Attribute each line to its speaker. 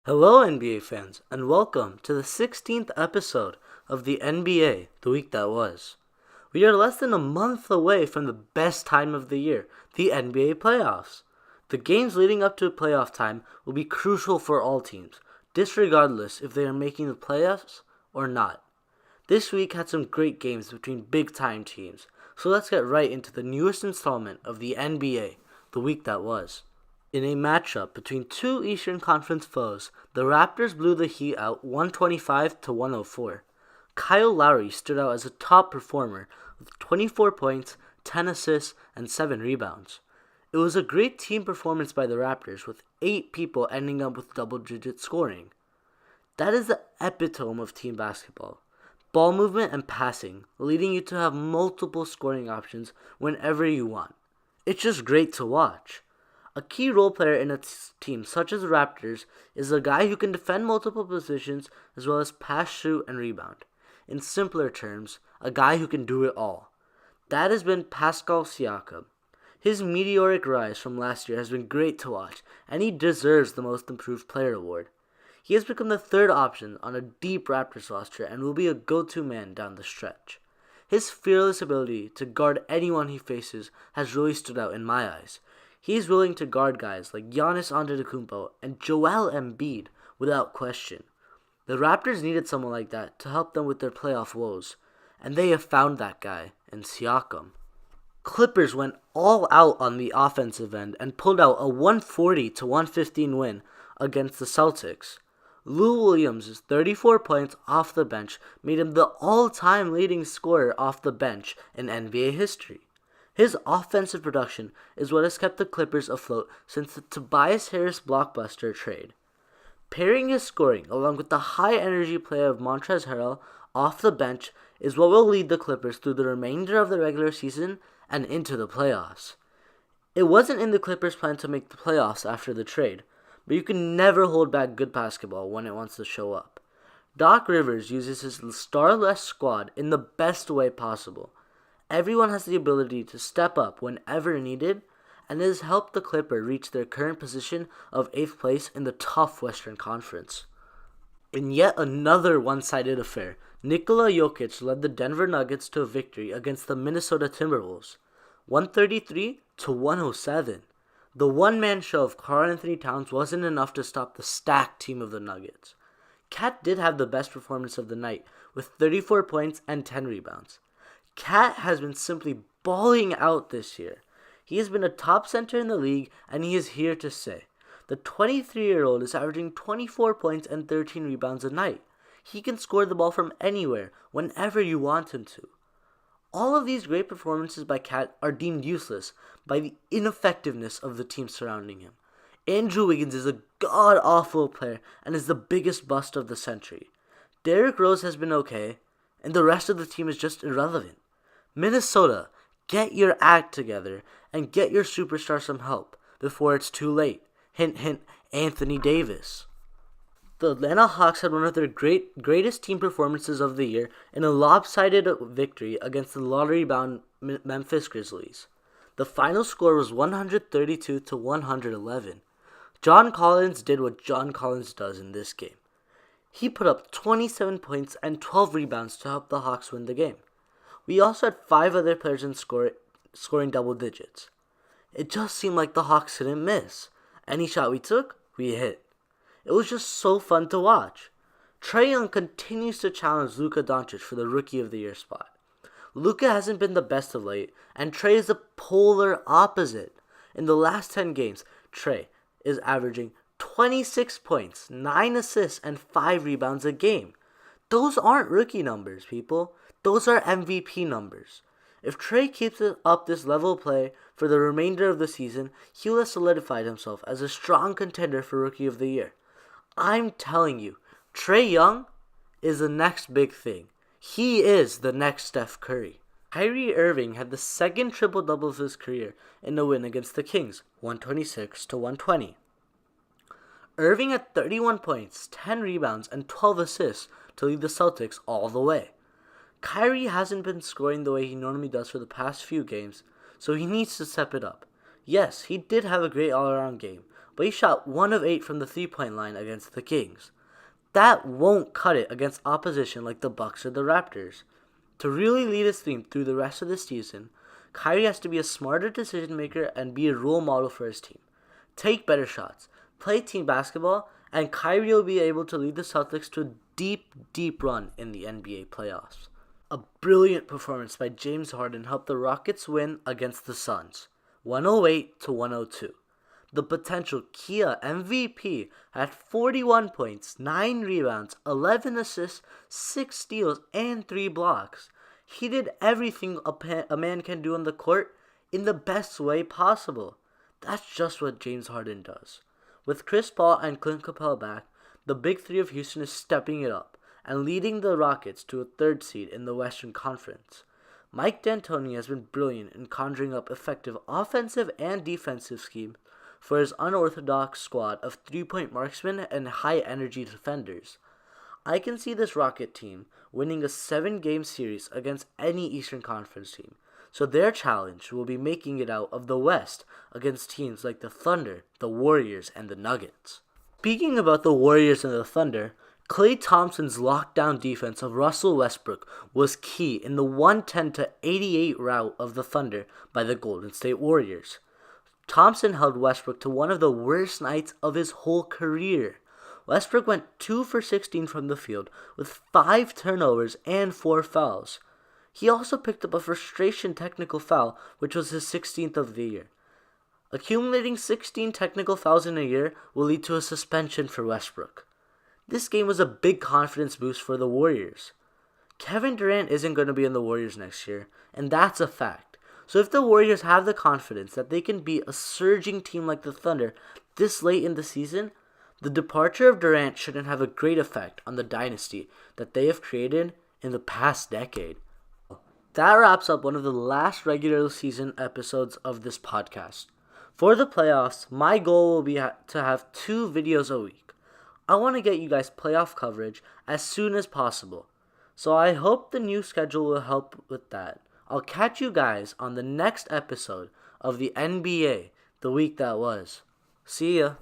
Speaker 1: Hello, NBA fans, and welcome to the 16th episode of the NBA, the week that was. We are less than a month away from the best time of the year, the NBA playoffs. The games leading up to playoff time will be crucial for all teams, disregardless if they are making the playoffs or not. This week had some great games between big time teams, so let's get right into the newest installment of the NBA, the week that was. In a matchup between two Eastern Conference foes, the Raptors blew the Heat out 125 to 104. Kyle Lowry stood out as a top performer with 24 points, 10 assists, and 7 rebounds. It was a great team performance by the Raptors, with 8 people ending up with double-digit scoring. That is the epitome of team basketball. Ball movement and passing, leading you to have multiple scoring options whenever you want. It's just great to watch. A key role player in a team such as the Raptors is a guy who can defend multiple positions as well as pass, shoot, and rebound. In simpler terms, a guy who can do it all. That has been Pascal Siakam. His meteoric rise from last year has been great to watch, and he deserves the Most Improved Player award. He has become the third option on a deep Raptors roster and will be a go-to man down the stretch. His fearless ability to guard anyone he faces has really stood out in my eyes. He's willing to guard guys like Giannis Antetokounmpo and Joel Embiid without question. The Raptors needed someone like that to help them with their playoff woes, and they have found that guy in Siakam. Clippers went all out on the offensive end and pulled out a 140 to 115 win against the Celtics. Lou Williams' 34 points off the bench made him the all-time leading scorer off the bench in NBA history. His offensive production is what has kept the Clippers afloat since the Tobias Harris blockbuster trade. Pairing his scoring along with the high-energy play of Montrezl Harrell off the bench is what will lead the Clippers through the remainder of the regular season and into the playoffs. It wasn't in the Clippers' plan to make the playoffs after the trade, but you can never hold back good basketball when it wants to show up. Doc Rivers uses his star-less squad in the best way possible. Everyone has the ability to step up whenever needed, and it has helped the Clippers reach their current position of 8th place in the tough Western Conference. In yet another one-sided affair, Nikola Jokic led the Denver Nuggets to a victory against the Minnesota Timberwolves, 133 to 107. The one-man show of Karl-Anthony Towns wasn't enough to stop the stacked team of the Nuggets. Cat did have the best performance of the night, with 34 points and 10 rebounds. Cat has been simply balling out this year. He has been a top center in the league, and he is here to stay. The 23-year-old is averaging 24 points and 13 rebounds a night. He can score the ball from anywhere, whenever you want him to. All of these great performances by Cat are deemed useless by the ineffectiveness of the team surrounding him. Andrew Wiggins is a god-awful player and is the biggest bust of the century. Derrick Rose has been okay, and the rest of the team is just irrelevant. Minnesota, get your act together and get your superstar some help before it's too late. Hint, hint, Anthony Davis. The Atlanta Hawks had one of their greatest team performances of the year in a lopsided victory against the lottery-bound Memphis Grizzlies. The final score was 132 to 111. John Collins did what John Collins does in this game. He put up 27 points and 12 rebounds to help the Hawks win the game. We also had 5 other players in scoring double digits. It just seemed like the Hawks couldn't miss. Any shot we took, we hit. It was just so fun to watch. Trae Young continues to challenge Luka Doncic for the Rookie of the Year spot. Luka hasn't been the best of late, and Trae is the polar opposite. In the last 10 games, Trae is averaging 26 points, 9 assists, and 5 rebounds a game. Those aren't rookie numbers, people. Those are MVP numbers. If Trae keeps up this level of play for the remainder of the season, he will have solidified himself as a strong contender for Rookie of the Year. I'm telling you, Trae Young is the next big thing. He is the next Steph Curry. Kyrie Irving had the second triple-double of his career in a win against the Kings, 126 to 120. Irving had 31 points, 10 rebounds, and 12 assists to lead the Celtics all the way. Kyrie hasn't been scoring the way he normally does for the past few games, so he needs to step it up. Yes, he did have a great all-around game, but he shot 1 of 8 from the 3-point line against the Kings. That won't cut it against opposition like the Bucks or the Raptors. To really lead his team through the rest of the season, Kyrie has to be a smarter decision maker and be a role model for his team. Take better shots, play team basketball, and Kyrie will be able to lead the Celtics to a deep, deep run in the NBA playoffs. A brilliant performance by James Harden helped the Rockets win against the Suns, 108-102. The potential Kia MVP had 41 points, 9 rebounds, 11 assists, 6 steals, and 3 blocks. He did everything a man can do on the court in the best way possible. That's just what James Harden does. With Chris Paul and Clint Capella back, the Big Three of Houston is stepping it up and leading the Rockets to a 3rd seed in the Western Conference. Mike D'Antoni has been brilliant in conjuring up effective offensive and defensive schemes for his unorthodox squad of 3-point marksmen and high-energy defenders. I can see this Rocket team winning a 7-game series against any Eastern Conference team, so their challenge will be making it out of the West against teams like the Thunder, the Warriors, and the Nuggets. Speaking about the Warriors and the Thunder, Klay Thompson's lockdown defense of Russell Westbrook was key in the 110-88 rout of the Thunder by the Golden State Warriors. Thompson held Westbrook to one of the worst nights of his whole career. Westbrook went 2 for 16 from the field with 5 turnovers and 4 fouls. He also picked up a frustration technical foul, which was his 16th of the year. Accumulating 16 technical fouls in a year will lead to a suspension for Westbrook. This game was a big confidence boost for the Warriors. Kevin Durant isn't going to be in the Warriors next year, and that's a fact. So if the Warriors have the confidence that they can beat a surging team like the Thunder this late in the season, the departure of Durant shouldn't have a great effect on the dynasty that they have created in the past decade. That wraps up one of the last regular season episodes of this podcast. For the playoffs, my goal will be to have 2 videos a week. I want to get you guys playoff coverage as soon as possible, so I hope the new schedule will help with that. I'll catch you guys on the next episode of the NBA, the week that was. See ya.